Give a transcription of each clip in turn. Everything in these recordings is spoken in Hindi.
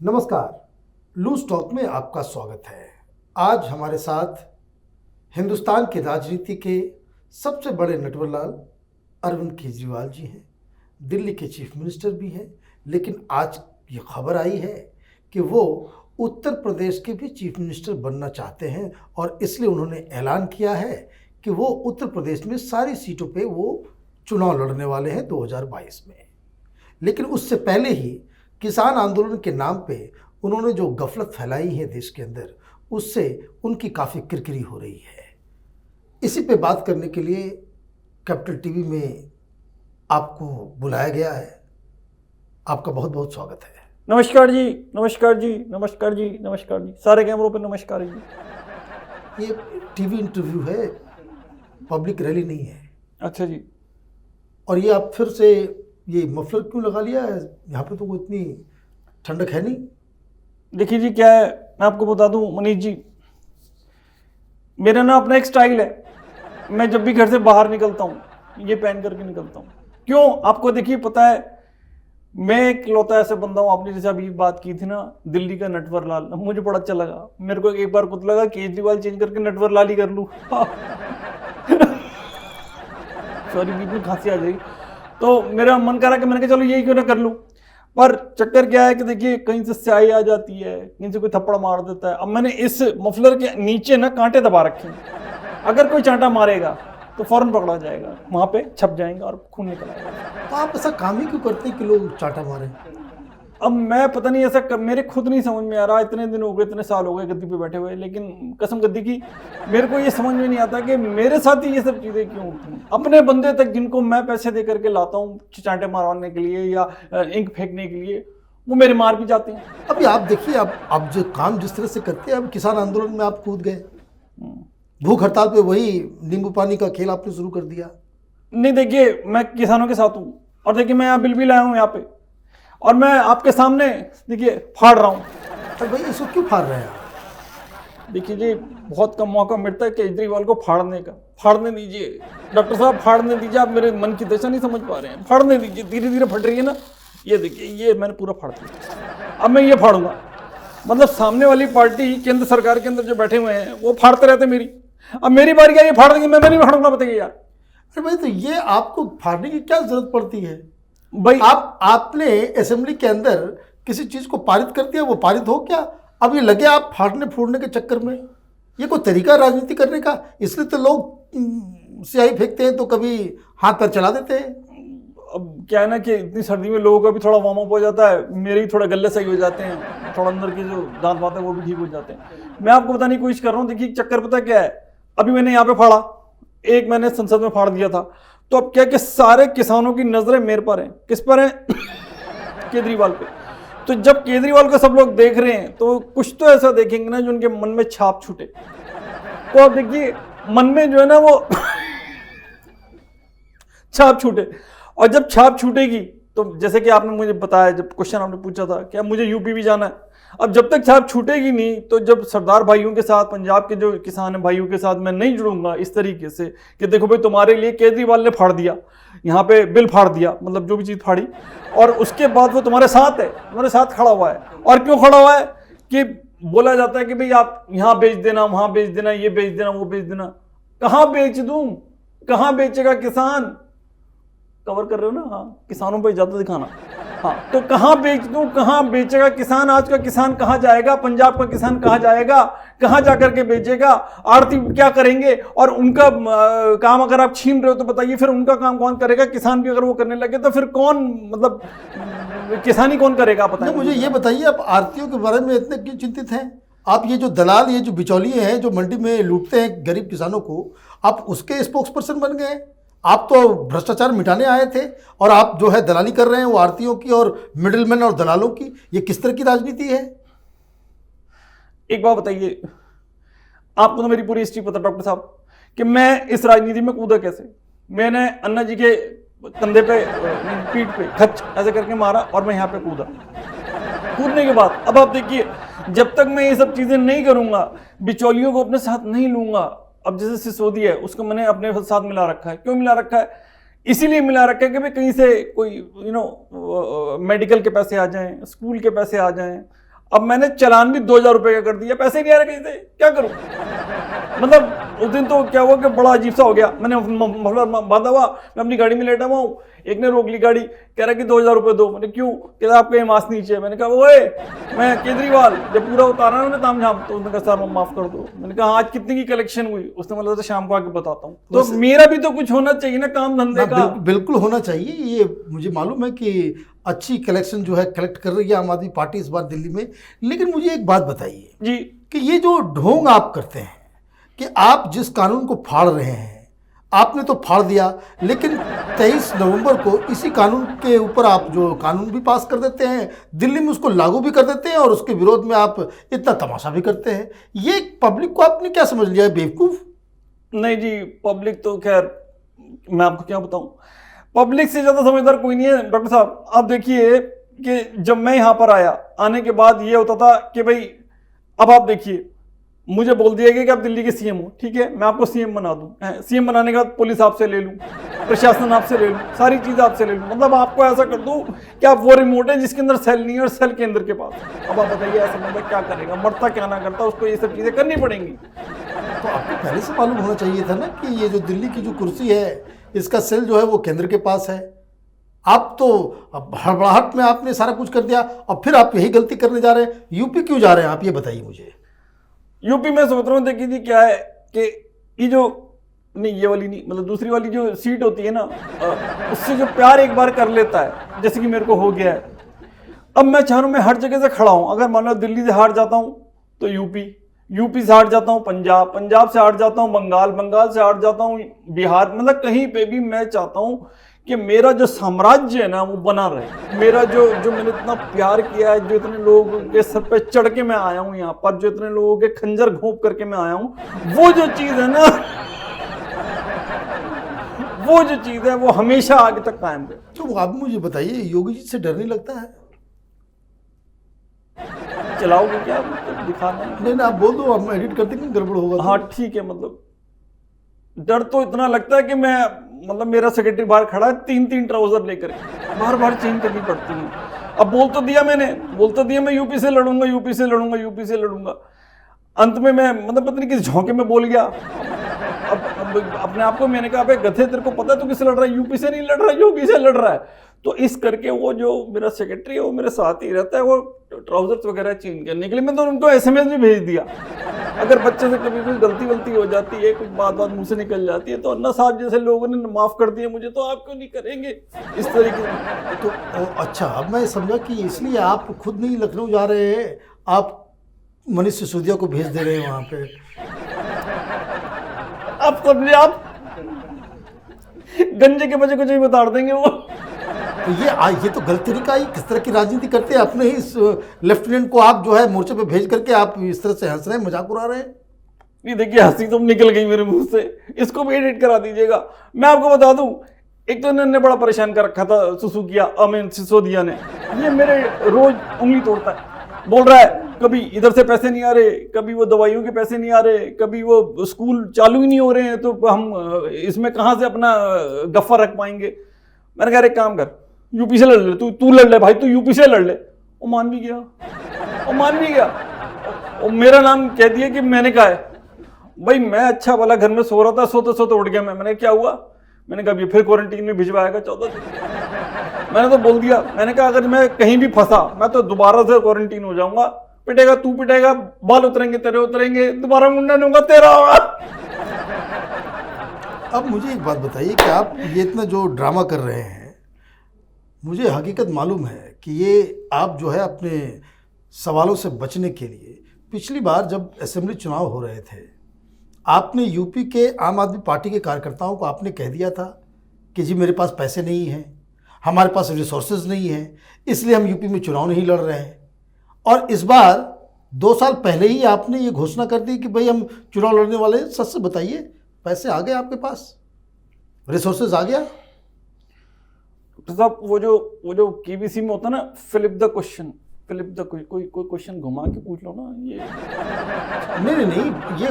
नमस्कार, लूज टॉक में आपका स्वागत है। आज हमारे साथ हिंदुस्तान की राजनीति के सबसे बड़े नटवरलाल अरविंद केजरीवाल जी हैं। दिल्ली के चीफ मिनिस्टर भी हैं, लेकिन आज ये खबर आई है कि वो उत्तर प्रदेश के भी चीफ मिनिस्टर बनना चाहते हैं और इसलिए उन्होंने ऐलान किया है कि वो उत्तर प्रदेश में सारी सीटों पे वो चुनाव लड़ने वाले हैं 2022 में। लेकिन उससे पहले ही किसान आंदोलन के नाम पे उन्होंने जो गफलत फैलाई है देश के अंदर, उससे उनकी काफ़ी किरकिरी हो रही है। इसी पे बात करने के लिए कैपिटल टीवी में आपको बुलाया गया है। आपका बहुत बहुत स्वागत है। नमस्कार जी, नमस्कार जी, नमस्कार जी, नमस्कार जी, सारे कैमरों पे नमस्कार जी। ये टीवी इंटरव्यू है, पब्लिक रैली नहीं है। अच्छा जी। और ये आप फिर से ये मफलर क्यों लगा लिया है? यहाँ पे तो कोई इतनी ठंडक है नहीं। देखिए जी, क्या है मैं आपको बता दूं मनीष जी, मेरा ना अपना एक स्टाइल है। मैं जब भी घर से बाहर निकलता हूँ ये पहन करके निकलता हूँ। क्यों? आपको देखिए पता है, मैं एक लौता ऐसा बंदा हूँ। आपने जैसे अभी बात की थी ना दिल्ली का नटवरलाल, मुझे बड़ा अच्छा लगा। मेरे को एक बार कुछ लगा केजरीवाल चेंज करके नटवरलाल ही कर लूँ। सॉरी, बिल्कुल खांसी आ जाएगी। तो मेरा मन करा कि मैंने कहा चलो यही क्यों ना कर लूँ। पर चक्कर क्या है कि देखिए कहीं से स्याही आ जाती है, कहीं से कोई थप्पड़ मार देता है। अब मैंने इस मफलर के नीचे ना कांटे दबा रखे हैं। अगर कोई चांटा मारेगा तो फौरन पकड़ा जाएगा, वहां पे छप जाएगा और खून निकल आएगा। तो आप ऐसा काम ही क्यों करते हैं कि लोग चाटा मारें? अब मैं पता नहीं ऐसा मेरे खुद नहीं समझ में आ रहा। इतने दिन हो गए, इतने साल हो गए गद्दी पे बैठे हुए, लेकिन कसम गद्दी की मेरे को ये समझ में नहीं आता कि मेरे साथ ही ये सब चीज़ें क्यों होती हैं। अपने बंदे तक जिनको मैं पैसे दे करके लाता हूँ चांटे मारवाने के लिए या इंक फेंकने के लिए, वो मेरे मार भी जाते हैं। अभी आप देखिए, आप जो काम जिस तरह से करते हैं, अब किसान आंदोलन में आप कूद गए, भूख हड़ताल पे वही नींबू पानी का खेल आपने शुरू कर दिया। नहीं देखिए, मैं किसानों के साथ हूँ और देखिए मैं यहाँ बिल भी लाया हूँ यहाँ पे, और मैं आपके सामने देखिए फाड़ रहा हूँ। तो भाई इसको क्यों फाड़ रहे हैं आप? देखिए जी, बहुत कम मौका मिलता है केजरीवाल को फाड़ने का। फाड़ने दीजिए डॉक्टर साहब, फाड़ने दीजिए। आप मेरे मन की दशा नहीं समझ पा रहे हैं। फाड़ने दीजिए, धीरे धीरे फट रही है ना। ये देखिए, ये मैंने पूरा फाड़ दिया। अब मैं ये फाड़ूंगा, मतलब सामने वाली पार्टी केंद्र सरकार के अंदर जो बैठे हुए हैं वो फाड़ते रहते मेरी। अब मेरी बारी आई, ये फाड़ देंगे, मैं नहीं फाड़ूंगा। बताइए यार। अरे भाई, तो ये आपको फाड़ने की क्या जरूरत पड़ती है भाई? आपने असेंबली के अंदर किसी चीज को पारित कर दिया, वो पारित हो क्या? अब ये लगे आप फाड़ने फोड़ने के चक्कर में। ये कोई तरीका राजनीति करने का? इसलिए तो लोग स्याही फेंकते हैं तो कभी हाथ पैर चला देते हैं। अब क्या है ना कि इतनी सर्दी में लोगों का भी थोड़ा वार्म अप हो जाता है, मेरे भी थोड़ा गले सही हो जाते हैं, थोड़ा अंदर के जो दांत वात है वो भी ठीक हो जाते हैं। मैं आपको बताने की कोशिश कर रहा हूँ। देखिए चक्कर पता क्या है, अभी मैंने यहाँ पे फाड़ा, एक मैंने संसद में फाड़ दिया था, तो अब क्या कि सारे किसानों की नजरें मेरे पर हैं। किस पर हैं? केजरीवाल पे। तो जब केजरीवाल को सब लोग देख रहे हैं तो कुछ तो ऐसा देखेंगे ना जो उनके मन में छाप छूटे। तो अब देखिए मन में जो है ना वो छाप छूटे, और जब छाप छूटेगी तो जैसे कि आपने मुझे बताया, जब क्वेश्चन आपने पूछा था क्या मुझे यूपी भी जाना है, अब जब तक छाप छूटेगी नहीं तो जब सरदार भाइयों के साथ, पंजाब के जो किसान भाइयों के साथ मैं नहीं जुड़ूंगा इस तरीके से कि देखो भाई तुम्हारे लिए केजरीवाल ने फाड़ दिया, यहाँ पे बिल फाड़ दिया, मतलब जो भी चीज़ फाड़ी, और उसके बाद वो तुम्हारे साथ है, तुम्हारे साथ खड़ा हुआ है। और क्यों खड़ा हुआ है? कि बोला जाता है कि भाई आप यहाँ बेच देना, वहाँ बेच देना, ये बेच देना, वो बेच देना। कहाँ बेच दूँ? कहाँ बेचेगा किसान? कवर कर रहे हो ना? हाँ, किसानों पर ज़्यादा दिखाना। हाँ, तो कहाँ बेच दूँ, कहाँ बेचेगा किसान? आज का किसान कहाँ जाएगा? पंजाब का किसान कहाँ जाएगा? कहाँ जाकर के बेचेगा? आड़ती क्या करेंगे? और उनका काम अगर आप छीन रहे हो तो बताइए फिर उनका काम कौन करेगा? किसान भी अगर वो करने लगे तो फिर कौन, मतलब किसानी कौन करेगा? पता नहीं। मुझे ये बताइए, आप आरतीयों के बारे में इतने क्यों चिंतित हैं? आप ये जो दलाल, ये जो बिचौलिए हैं जो मंडी में लूटते हैं गरीब किसानों को, आप उसके स्पोक्स पर्सन बन गए। आप तो भ्रष्टाचार मिटाने आए थे और आप जो है दलाली कर रहे हैं वो आरतीयों की और मिडिलमैन और दलालों की। ये किस तरह की राजनीति है? एक बात बताइए, आपको तो मेरी पूरी हिस्ट्री पता डॉक्टर साहब कि मैं इस राजनीति में कूदा कैसे। मैंने अन्ना जी के कंधे पे, पीठ पे खच ऐसे करके मारा और मैं यहाँ पे कूदा। कूदने के बाद अब आप देखिए, जब तक मैं ये सब चीजें नहीं करूंगा, बिचौलियों को अपने साथ नहीं लूंगा। अब जैसे सिसोदिया है, उसको मैंने अपने साथ मिला रखा है। क्यों मिला रखा है? इसीलिए मिला रखा है कि भाई कहीं से कोई मेडिकल के पैसे आ जाएं, स्कूल के पैसे आ जाएं, अब मैंने चालान भी 2000 रुपए का कर दिया, पैसे नहीं आ रहे कहीं से, क्या करूं? मतलब उस दिन तो क्या हुआ कि बड़ा अजीब सा हो गया। मैंने मफलर बांधा हुआ, मैं अपनी गाड़ी में लेटा हुआ हूँ, एक ने रोक ली गाड़ी, कह रहा कि 2000 रुपए दो। मैंने क्यों? कह रहा आपका मास्क नीचे है। मैंने कहा ओए मैं केजरीवाल, जब पूरा उतारा ना ताम झाम, तो उसने कहा सर माफ कर दो। मैंने कहा आज कितनी की कलेक्शन हुई? उसने बोला तो शाम को आके बताता हूँ। तो मेरा भी तो कुछ होना चाहिए ना काम धंधे का। बिल्कुल होना चाहिए। ये मुझे मालूम है कि अच्छी कलेक्शन जो है कलेक्ट कर रही है आम आदमी पार्टी इस बार दिल्ली में। लेकिन मुझे एक बात बताइए जी कि ये जो ढोंग आप करते हैं कि आप जिस कानून को फाड़ रहे हैं, आपने तो फाड़ दिया, लेकिन 23 नवंबर को इसी कानून के ऊपर आप जो कानून भी पास कर देते हैं, दिल्ली में उसको लागू भी कर देते हैं और उसके विरोध में आप इतना तमाशा भी करते हैं। ये पब्लिक को आपने क्या समझ लिया है, बेवकूफ? नहीं जी, पब्लिक तो खैर मैं आपको क्या बताऊं, पब्लिक से ज्यादा समझदार कोई नहीं है डॉक्टर साहब। आप देखिए कि जब मैं यहाँ पर आया, आने के बाद ये होता था कि भाई अब आप देखिए मुझे बोल दिया गया कि आप दिल्ली के सीएम हो, ठीक है, मैं आपको सीएम बना दूं। सीएम बनाने के बाद पुलिस आपसे ले लूं, प्रशासन आपसे ले लूं, सारी चीज़ आपसे ले लूं, मतलब आपको ऐसा कर दूं कि आप वो रिमोट है जिसके अंदर सेल नहीं है और सेल के अंदर के पास। अब आप बताइए ऐसा बंदा क्या करेगा, मरता क्या ना करता, उसको ये सब चीज़ें करनी पड़ेंगी। तो आपको पहले से मालूम होना चाहिए था ना कि ये जो दिल्ली की जो कुर्सी है इसका सेल जो है वो केंद्र के पास है। आप तो हड़बड़ाहट में आपने सारा कुछ कर दिया और फिर आप यही गलती करने जा रहे हैं। यूपी क्यों जा रहे हैं आप, ये बताइए मुझे। यूपी में सोच रहा हूँ, देखिए जी क्या है कि ये जो नहीं, ये वाली नहीं, मतलब दूसरी वाली जो सीट होती है ना, उससे जो प्यार एक बार कर लेता है, जैसे कि मेरे को हो गया है। अब मैं चाह रहा हूँ मैं हर जगह से खड़ा हूँ। अगर मान लो दिल्ली से हार जाता हूँ तो यूपी से हार जाता हूँ पंजाब से हार जाता हूँ बंगाल से हार जाता हूँ बिहार, मतलब कहीं पे भी मैं चाहता हूँ कि मेरा जो साम्राज्य है ना वो बना रहे। मेरा जो मैंने इतना प्यार किया है, जो इतने लोगों के सर पे चढ़ के मैं आया हूँ यहाँ पर, जो इतने लोगों के खंजर घोंप करके मैं आया हूँ, वो जो चीज है ना, वो जो चीज है वो हमेशा आगे तक कायम रहे। तो आप मुझे बताइए, योगी जी से डर नहीं लगता है? चलाओगे क्या? दिखाना नहीं, आप बोल दो, हम एडिट करते नहीं गड़बड़ होगा। हाँ ठीक है, मतलब डर तो इतना लगता है कि मैं, मतलब मेरा सेक्रेटरी बाहर खड़ा है 3-3 ट्राउजर लेकर, बार चेंज करनी पड़ती है। अब बोल तो दिया मैं यूपी से लड़ूंगा। अंत में मैं मतलब पता नहीं किस झोंके में बोल गया। अब अपने आप को मैंने कहा अबे गधे, तेरे को पता है तू किससे लड़ रहा है? यूपी से नहीं लड़ रहा है, योगी से लड़ रहा है। तो इस करके वो जो मेरा सेक्रेटरी है वो मेरे साथ ही रहता है, वो ट्राउजर्स वगैरह चेंज करने के लिए। मैं तो उनको SMS भी भेज दिया। अगर बच्चे से कभी कोई गलती हो जाती है, कुछ बात मुंह से निकल जाती है, तो अन्ना साहब जैसे लोगों ने माफ कर दिया मुझे, तो आप क्यों नहीं करेंगे इस तरीके से? तो अच्छा, अब मैं समझा कि इसलिए आप खुद नहीं लखनऊ जा रहे हैं, आप मनीष सिसोदिया को भेज दे रहे हैं वहां पे। आप समझे, आप गंजे के बजे कुछ भी उतार देंगे वो। तो ये तो गलत तरीका है। किस तरह की राजनीति करते हैं? अपने ही इस लेफ्टिनेंट को आप जो है मोर्चे पे भेज करके आप इस तरह से हंस रहे हैं, मजाक उड़ा रहे हैं। ये देखिए हंसी तो निकल गई मेरे मुंह से, इसको भी एडिट करा दीजिएगा। मैं आपको बता दूं, एक तो इन्होंने बड़ा परेशान कर रखा था सिसोदिया ने। ये मेरे रोज उंगली तोड़ता है, बोल रहा है कभी इधर से पैसे नहीं आ रहे, कभी वो दवाइयों के पैसे नहीं आ रहे, कभी वो स्कूल चालू ही नहीं हो रहे हैं, तो हम इसमें कहाँ से अपना गफ्फा रख पाएंगे। मैंने कहा एक काम कर, यूपी से लड़ ले, तू लड़ ले भाई, तू यूपी से लड़ ले। वो मान भी गया, और मेरा नाम कह दिया कि मैंने कहा है। भाई मैं अच्छा वाला घर में सो रहा था, सोते उठ गया मैंने क्या हुआ? मैंने कहा ये फिर क्वारंटीन में भिजवाएगा 14 दिन। मैंने तो बोल दिया, मैंने कहा अगर मैं कहीं भी फंसा मैं तो दोबारा से क्वारंटीन हो जाऊंगा। पिटेगा तू पिटेगा, बाल उतरेंगे तेरे उतरेंगे, दोबारा मुंडन होगा तेरा होगा। अब मुझे एक बात बताइए कि आप ये इतना जो ड्रामा कर रहे हैं, मुझे हकीकत मालूम है कि ये आप जो है अपने सवालों से बचने के लिए, पिछली बार जब असेंबली चुनाव हो रहे थे, आपने यूपी के आम आदमी पार्टी के कार्यकर्ताओं को आपने कह दिया था कि जी मेरे पास पैसे नहीं हैं, हमारे पास रिसोर्सेज नहीं हैं, इसलिए हम यूपी में चुनाव नहीं लड़ रहे हैं। और इस बार 2 साल पहले ही आपने ये घोषणा कर दी कि भाई हम चुनाव लड़ने वाले हैं। सच से बताइए, पैसे आ गए आपके पास, रिसोर्सेज आ गया? साहब वो जो केबीसी में होता ना, फ्लिप द क्वेश्चन, कोई क्वेश्चन घुमा के पूछ लो ना। ये नहीं, ये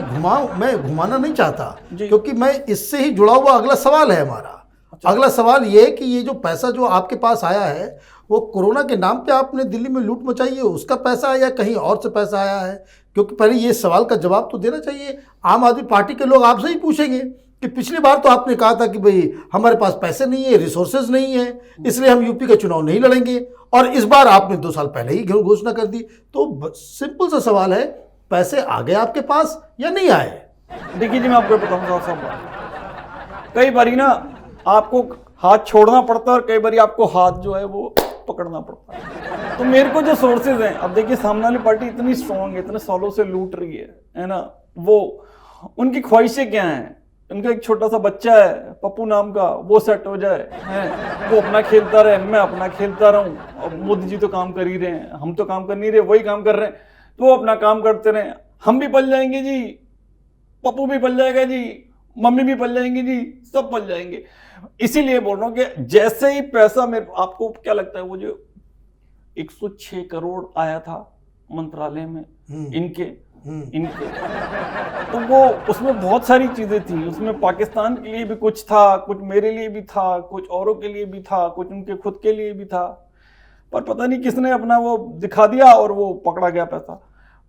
मैं घुमाना नहीं चाहता, क्योंकि मैं इससे ही जुड़ा हुआ अगला सवाल है हमारा। अगला सवाल ये है कि ये जो पैसा जो आपके पास आया है वो कोरोना के नाम पे आपने दिल्ली में लूट मचाई है, उसका पैसा है या कहीं और से पैसा आया है? क्योंकि पहले ये सवाल का जवाब तो देना चाहिए। आम आदमी पार्टी के लोग आपसे ही पूछेंगे कि पिछली बार तो आपने कहा था कि भाई हमारे पास पैसे नहीं है, रिसोर्सेज नहीं है, इसलिए हम यूपी का चुनाव नहीं लड़ेंगे, और इस बार आपने 2 साल पहले ही घोषणा कर दी। तो सिंपल सा सवाल है, पैसे आ गए आपके पास या नहीं आए? देखिए जी, मैं आपको बताऊंगा साहब, कई बारी ना आपको हाथ छोड़ना पड़ता है और कई बारी आपको हाथ जो है वो पकड़ना पड़ता है। तो मेरे को जो सोर्सेज हैं, अब देखिए सामने वाली पार्टी इतनी स्ट्रांग है, इतने सालों से लूट रही है ना, वो उनकी ख्वाहिशें क्या हैं? उनका एक छोटा सा बच्चा है पप्पू नाम का, वो सेट हो जाए, हैं वो अपना खेलता रहे, मैं अपना खेलता रहूं, और मोदी जी तो काम कर ही रहे हैं, हम तो काम कर नहीं रहे, वही काम कर रहे हैं, तो वो अपना काम करते रहे, हम भी पल जाएंगे जी, पप्पू भी पल जाएगा जी, मम्मी भी पल जाएंगी जी, सब पल जाएंगे। इसीलिए बोल रहा हूं कि जैसे ही पैसा मेरे, आपको क्या लगता है वो जो 106 करोड़ आया था मंत्रालय में इनके, तो वो उसमें बहुत सारी चीजें थी, उसमें पाकिस्तान के लिए भी कुछ था, कुछ मेरे लिए भी था, कुछ औरों के लिए भी था, कुछ उनके खुद के लिए भी था, पर पता नहीं किसने अपना वो दिखा दिया और वो पकड़ा गया पैसा।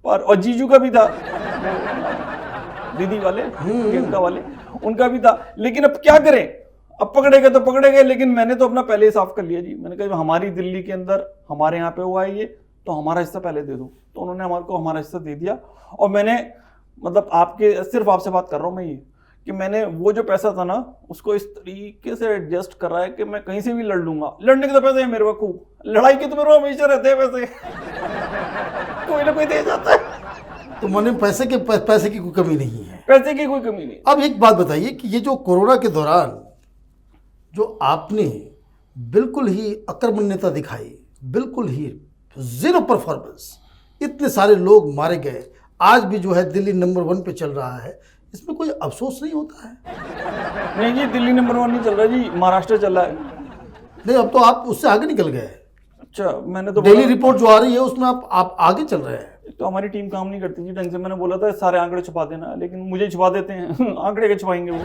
पर और जीजू का भी था, दीदी वाले, प्रियंका वाले, उनका भी था। लेकिन अब क्या करें, अब पकड़े गए तो पकड़े गए, लेकिन मैंने तो अपना पहले ही साफ कर लिया जी। मैंने कहा हमारी दिल्ली के अंदर हमारे यहाँ पे हुआ है ये, तो हमारा हिस्सा पहले दे दो। तो उन्होंने हमारे को हमारा हिस्सा दे दिया, और मैंने मतलब सिर्फ आपसे बात कर रहा हूँ मैं ये, कि मैंने वो जो पैसा था ना उसको इस तरीके से एडजस्ट कर रहा है कि मैं कहीं से भी लड़ लूंगा। लड़ने के तो पैसे हैं मेरे को, लड़ाई के तो मेरे को हमेशा रहते हैं पैसे, कोई ना कोई दे जाता है। तो मन में पैसे की कोई कमी नहीं है, पैसे की कोई कमी नहीं। अब एक बात बताइए कि ये जो कोरोना के दौरान जो आपने बिल्कुल ही अकर्मण्यता दिखाई, बिल्कुल ही जीरो परफॉर्मेंस, इतने सारे लोग मारे गए, आज भी जो है दिल्ली नंबर 1 पे चल रहा है, इसमें कोई अफसोस नहीं होता है? नहीं जी, दिल्ली नंबर 1 नहीं चल रहा जी, महाराष्ट्र चल रहा है। नहीं, अब तो आप उससे आगे निकल गए। अच्छा, मैंने तो डेली रिपोर्ट जो आ रही है उसमें आप आगे चल रहे हैं। तो हमारी टीम काम नहीं करती जी ढंग से। मैंने बोला था सारे आंकड़े छुपा देना, लेकिन मुझे छुपा देते हैं। आंकड़े के छुपाएंगे वो?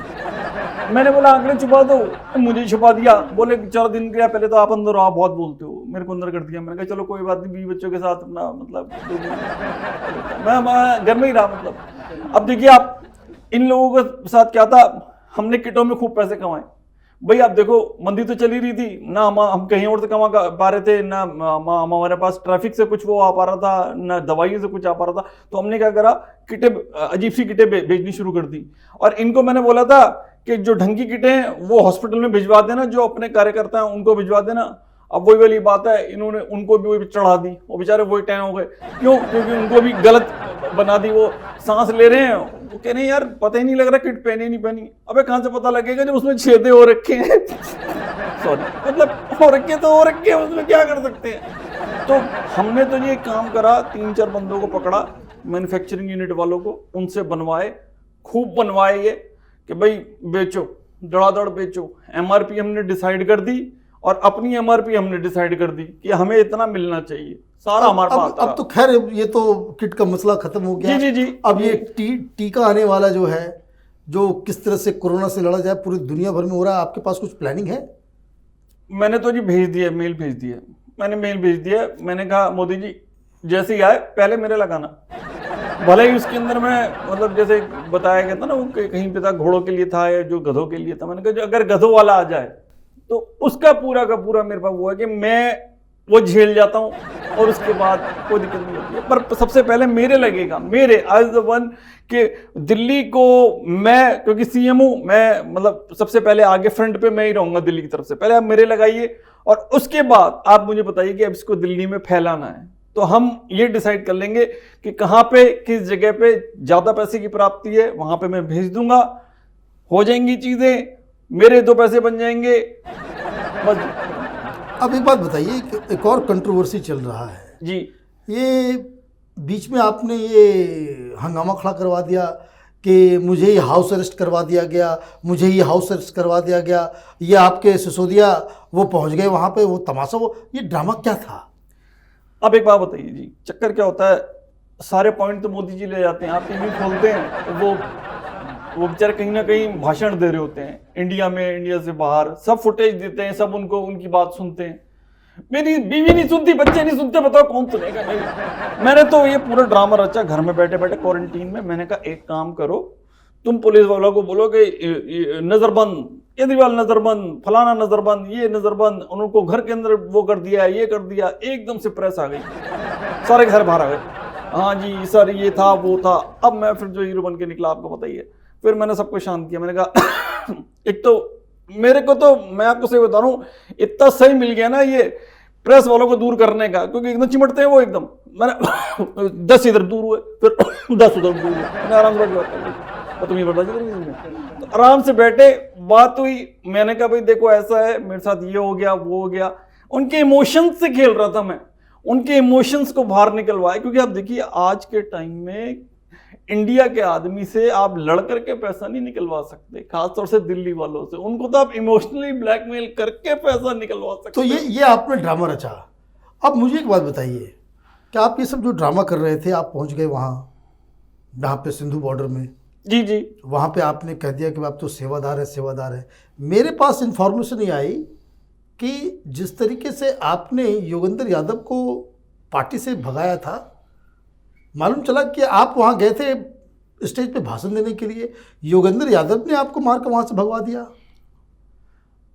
मैंने बोला आंकड़े छुपा दो, मुझे छुपा दिया। बोले 4 दिन के पहले तो आप अंदर आप बहुत बोलते हो, मेरे को अंदर कर दिया। मैंने कहा चलो कोई बात नहीं, 20 बच्चों के साथ अपना मतलब मैं घर में ही रहा। मतलब अब देखिए आप, इन लोगों के साथ क्या था, हमने किटों में खूब पैसे कमाए भाई। आप देखो मंदी तो चली रही थी ना, हम कहीं और से कमा पा रहे थे ना, हमारे पास ट्रैफिक से कुछ वो आ पा रहा था, ना दवाइयों से कुछ आ पा रहा था। तो हमने क्या करा, किटें, अजीब सी किटें भेजनी शुरू कर दी। और इनको मैंने बोला था कि जो ढंग की किटें हैं वो हॉस्पिटल में भिजवा देना, जो अपने कार्यकर्ता हैं उनको भिजवा देना। अब वही वाली बात है, इन्होंने उनको भी वही चढ़ा दी, वो बेचारे वही टाइम हो गए। क्यों? क्योंकि उनको भी गलत बना दी। वो सांस ले रहे हैं, वो कह रहे हैं यार पता ही नहीं लग रहा किट पहनी नहीं पहनी। अबे कहां से पता लगेगा जब उसमें छेदे हो रखे हैं। सॉरी, मतलब हो रखे तो हो रखे, उसमें क्या कर सकते हैं। तो हमने तो ये काम करा, 3-4 बंदों को पकड़ा, मैन्युफैक्चरिंग यूनिट वालों को, उनसे बनवाए, खूब बनवाए ये कि भाई बेचो, धड़ाधड़ बेचो। एमआरपी हमने डिसाइड कर दी, और अपनी एमआरपी हमने डिसाइड कर दी कि हमें इतना मिलना चाहिए, सारा हमारे पास। अब तो खैर ये तो किट का मसला खत्म हो गया। जी जी जी। अब ये टीका आने वाला जो है, जो किस तरह से कोरोना से लड़ा जाए, पूरी दुनिया भर में हो रहा है, आपके पास कुछ प्लानिंग है? मैंने तो जी भेज दिया, मेल भेज दिया, मैंने मेल भेज दिया। मैंने कहा मोदी जी जैसे ही आए पहले मेरे लगाना, भले ही उसके अंदर में मतलब जैसे बताया गया था ना, वो कहीं पे था घोड़ों के लिए था या जो गधों के लिए था। मैंने कहा अगर गधों वाला आ जाए तो उसका पूरा का पूरा मेरे पास वो है कि मैं वो झेल जाता हूँ, और उसके बाद कोई दिक्कत नहीं होती है। पर सबसे पहले मेरे लगेगा, मेरे एज द वन कि दिल्ली को मैं, क्योंकि सीएम हूँ मैं, मतलब सबसे पहले आगे फ्रंट पे मैं ही रहूंगा दिल्ली की तरफ से। पहले आप मेरे लगाइए, और उसके बाद आप मुझे बताइए कि अब इसको दिल्ली में फैलाना है, तो हम ये डिसाइड कर लेंगे कि कहाँ पे, किस जगह पे ज्यादा पैसे की प्राप्ति है, वहां पे मैं भेज दूंगा, हो जाएंगी चीजें, मेरे 2 पैसे बन जाएंगे बस। अब एक बात बताइए, एक और कंट्रोवर्सी चल रहा है जी। ये बीच में आपने ये हंगामा खड़ा करवा दिया कि मुझे ही हाउस अरेस्ट करवा दिया गया, मुझे ही हाउस अरेस्ट करवा दिया गया, ये आपके सिसोदिया वो पहुंच गए वहां पे, वो तमाशा, वो ये ड्रामा क्या था? अब एक बात बताइए जी, चक्कर क्या होता है, सारे पॉइंट तो मोदी जी ले जाते हैं। आप टीवी खोलते हैं तो वो बेचारे कहीं ना कहीं भाषण दे रहे होते हैं, इंडिया में, इंडिया से बाहर, सब फुटेज देते हैं, सब उनको उनकी बात सुनते हैं। मेरी बीवी नहीं सुनती, बच्चे नहीं सुनते, बताओ कौन सुनेगा? मैंने तो ये पूरा ड्रामा रचा घर में बैठे बैठे क्वारंटीन में। मैंने कहा एक काम करो, तुम पुलिस वालों को बोलो कि नजरबंद, केजरीवाल नजरबंद, फलाना नजरबंद, ये नजरबंद, उनको घर के अंदर वो कर दिया, ये कर दिया। एकदम से प्रेस आ गई, सारे के सारे बाहर आ गए, हाँ जी सर ये था वो था। अब मैं फिर जो हीरो बन के निकला आपको पता ही है। फिर मैंने सबको शांत किया, मैंने कहा एक तो मेरे को तो मैं आपको सही बता रहा हूँ, इतना सही मिल गया ना ये प्रेस वालों को दूर करने का, क्योंकि एकदम चिमटते हैं वो एकदम। मैंने 10 इधर दूर हुए, फिर 10 उधर दूर हुए, मैंने आराम से बैठ, तुम्हें बता, तो आराम से बैठे, बात हुई। मैंने कहा भाई देखो ऐसा है, मेरे साथ ये हो गया वो हो गया। उनके इमोशंस से खेल रहा था मैं, उनके इमोशंस को बाहर निकलवाए। क्योंकि आप देखिए आज के टाइम में इंडिया के आदमी से आप लड़ करके पैसा नहीं निकलवा सकते, खासतौर से दिल्ली वालों से। उनको तो आप इमोशनली ब्लैकमेल करके पैसा निकलवा सकते। तो ये आपने ड्रामा रचा। अब मुझे एक बात बताइए कि आप ये सब जो ड्रामा कर रहे थे, आप पहुंच गए वहाँ जहाँ पे सिंधु बॉर्डर में, जी जी, वहाँ पे आपने कह दिया कि आप तो सेवादार है सेवादार है। मेरे पास इंफॉर्मेशन ये आई कि जिस तरीके से आपने योगेंद्र यादव को पार्टी से भगाया था, मालूम चला कि आप वहाँ गए थे स्टेज पे भाषण देने के लिए, योगेंद्र यादव ने आपको मार कर वहाँ से भगवा दिया।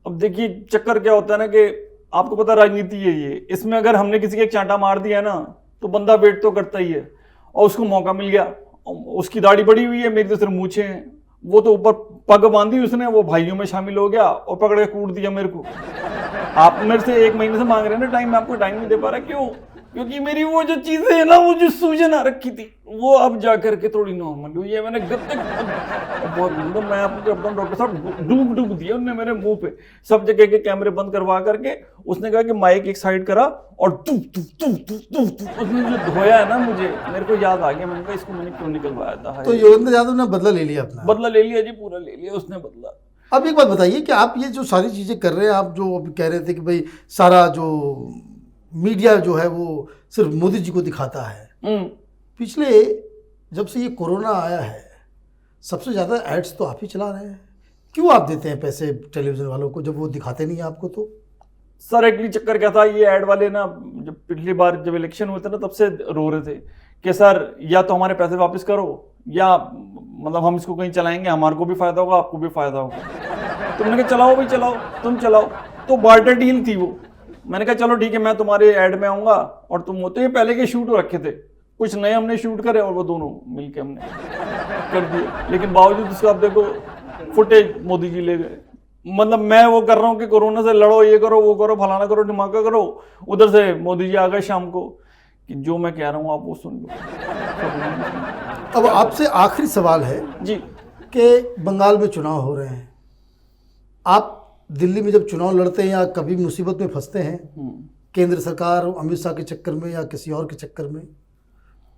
अब देखिए चक्कर क्या होता है ना कि आपको पता राजनीति है ये, इसमें अगर हमने किसी के एक चांटा मार दिया ना तो बंदा वेट तो करता ही है। और उसको मौका मिल गया, उसकी दाढ़ी बड़ी हुई है, मेरी तो सिर्फ मूछें हैं, वो तो ऊपर पग बांधी उसने, वो भाइयों में शामिल हो गया और पकड़ के कूट दिया मेरे को। आप मेरे से 1 महीने से मांग रहे हैं ना टाइम, मैं आपको टाइम नहीं दे पा रहा। क्यों? क्योंकि मेरी वो जो चीजें है ना, वो जो सूजन आ रखी थी, वो अब जाकर के थोड़ी नॉर्मल हुई है। मैंने जब तक बहुत मतलब मैं आपको अपना डॉक्टर साहब डूब दिया उनने मेरे मुंह पे, सब जगह के कैमरे बंद करवा करके। उसने कहा कि माइक एक साइड करा और तू तू तू तू तू तू उसने जो धोया है ना मुझे, मेरे को याद आ गया। मैंने कहा इसको मैंने क्यों निकलवाया था। तो योगेंद्र यादव ने बदला ले लिया अपना? बदला ले लिया जी, पूरा ले लिया उसने बदला। अब एक बात बताइए कि आप ये जो सारी चीज़ें कर रहे हैं, आप जो अभी कह रहे थे कि भाई सारा जो मीडिया जो है वो सिर्फ मोदी जी को दिखाता है, पिछले जब से ये कोरोना आया है सबसे ज़्यादा एड्स तो आप ही चला रहे हैं। क्यों आप देते हैं पैसे टेलीविज़न वालों को जब वो दिखाते नहीं है आपको? तो सर एक्चुअली चक्कर क्या था, ये ऐड वाले ना जब पिछली बार जब इलेक्शन हुए थे ना तब से रो रहे थे कि सर या तो हमारे पैसे वापस करो या मतलब हम इसको कहीं चलाएंगे, हमारे को भी फायदा होगा आपको भी फायदा होगा। तो मैंने कहा चलाओ भाई चलाओ, तुम चलाओ। तो बार्टर डील थी वो। मैंने कहा चलो ठीक है, मैं तुम्हारे ऐड में आऊँगा और तुम होते ही पहले के शूट रखे थे, कुछ नए हमने शूट करे और वो दोनों मिलके हमने कर दिए। लेकिन बावजूद उसका आप देखो फुटेज मोदी जी ले गए। मतलब मैं वो कर रहा हूँ कि कोरोना से लड़ो, ये करो वो करो फलाना करो धमाका करो, उधर से मोदी जी आ गए शाम को कि जो मैं कह रहा हूँ आप वो सुन लो। अब आपसे आखिरी सवाल है जी कि बंगाल में चुनाव हो रहे हैं, आप दिल्ली में जब चुनाव लड़ते हैं या कभी मुसीबत में फंसते हैं केंद्र सरकार अमित शाह के चक्कर में या किसी और के चक्कर में,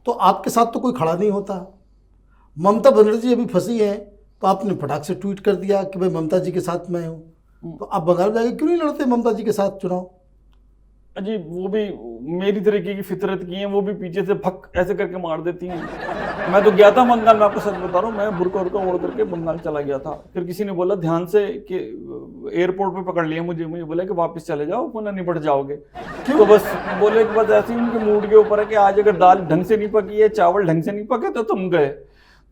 तो आपके साथ तो कोई खड़ा नहीं होता। ममता बनर्जी अभी फंसी है तो आपने फटाक से ट्वीट कर दिया कि भाई ममता जी के साथ मैं हूँ, तो आप बंगाल में जाके क्यों नहीं लड़ते ममता जी के साथ चुनाव? जी वो भी मेरी तरीके की फितरत की है, वो भी पीछे से भक ऐसे करके मार देती हैं। मैं तो गया था बंगाल, मैं आपको सच बता रहा हूँ, मैं बुरका उड़का ओढ़ करके बंगाल चला गया था। फिर किसी ने बोला ध्यान से कि एयरपोर्ट पे पकड़ लिया मुझे बोला कि वापस चले जाओ वरना निपट जाओगे। तो बस बोले कि बस ऐसे ही उनके मूड के ऊपर है कि आज अगर दाल ढंग से नहीं पकी है, चावल ढंग से नहीं पके तो तुम गए।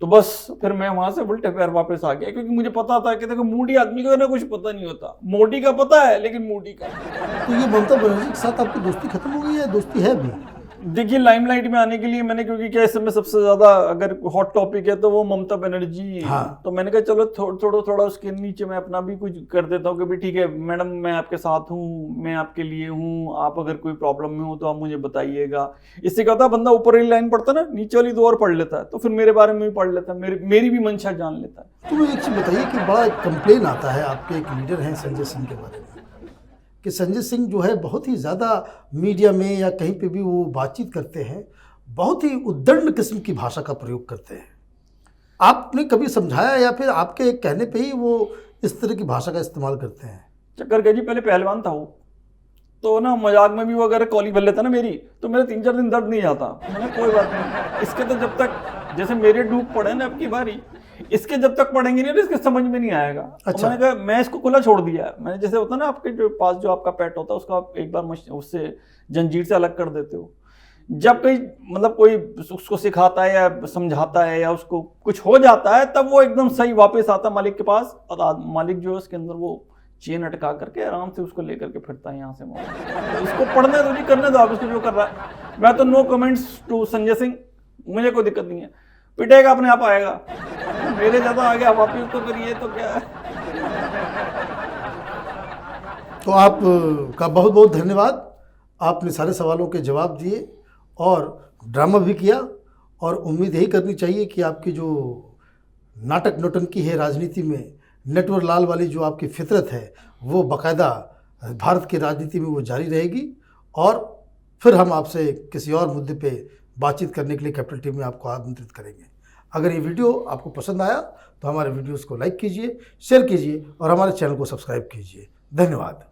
तो बस फिर मैं वहां से उल्टे पैर वापस आ गया, क्योंकि मुझे पता था कि देखो मूडी आदमी को ना कुछ पता नहीं होता, मोदी का पता है लेकिन मूडी का। तो ये ममता बनर्जी के साथ आपकी दोस्ती खत्म हो गई है? दोस्ती है अभी? देखिए लाइमलाइट में आने के लिए मैंने, क्योंकि क्या इस समय सबसे ज्यादा अगर हॉट टॉपिक है तो वो ममता बनर्जी। हाँ। तो मैंने कहा चलो थोड़ा उसके नीचे मैं अपना भी कुछ कर देता हूँ कि भाई ठीक है मैडम मैं आपके साथ हूँ, मैं आपके लिए हूँ, आप अगर कोई प्रॉब्लम में हो तो आप मुझे बताइएगा। इससे क्या होता है बंदा ऊपर वाली लाइन पढ़ता ना, नीचे वाली 2 और पढ़ लेता है, तो फिर मेरे बारे में भी पढ़ लेता है, मेरी भी मंशा जान लेता है। तो मुझे एक चीज़ बताइए कि बड़ा कंप्लेन आता है आपके एक लीडर हैं संजय सिंह के बारे में कि संजय सिंह जो है बहुत ही ज़्यादा मीडिया में या कहीं पे भी वो बातचीत करते हैं, बहुत ही उद्दंड किस्म की भाषा का प्रयोग करते हैं। आपने कभी समझाया या फिर आपके कहने पे ही वो इस तरह की भाषा का इस्तेमाल करते हैं? चक्कर क्या जी, पहले पहलवान था वो, तो ना मजाक में भी वो अगर कॉली भर लेता ना मेरी, तो मेरे 3-4 दिन दर्द नहीं आता। मैंने कोई बात नहीं, इसके तो जब तक जैसे मेरे डूब पड़े ना अब की बारी, इसके जब तक पढ़ेंगे नहीं तो इसके समझ में नहीं आएगा। अच्छा। मैंने कहा मैं इसको खुला छोड़ दिया है। मैंने जैसे होता ना आपके जो पास जो आपका पेट होता है उसको आप एक बार उससे जंजीर से अलग कर देते हो, जब कहीं मतलब कोई उसको सिखाता है या समझाता है या उसको कुछ हो जाता है तब वो एकदम सही वापस आता मालिक के पास, और मालिक जो है उसके अंदर वो चेन अटका करके आराम से उसको लेकर के फिरता है यहाँ से वहाँ। तो इसको पढ़ने दो, नहीं करने दो आप इसको जो कर रहा है। मैं तो no comments to Sanjay Singh, मुझे कोई दिक्कत नहीं है, पिटेगा अपने आप आएगा, मेरे ज्यादा आ गया वापिस तो करिए तो क्या है। तो आप का बहुत बहुत धन्यवाद, आपने सारे सवालों के जवाब दिए और ड्रामा भी किया, और उम्मीद यही करनी चाहिए कि आपकी जो नाटक नौटंकी है राजनीति में, नटवर लाल वाली जो आपकी फितरत है वो बाकायदा भारत की राजनीति में वो जारी रहेगी। और फिर हम आपसे किसी और मुद्दे पे बातचीत करने के लिए कैपिटल टीवी में आपको आमंत्रित करेंगे। अगर ये वीडियो आपको पसंद आया तो हमारे वीडियोस को लाइक कीजिए, शेयर कीजिए और हमारे चैनल को सब्सक्राइब कीजिए। धन्यवाद।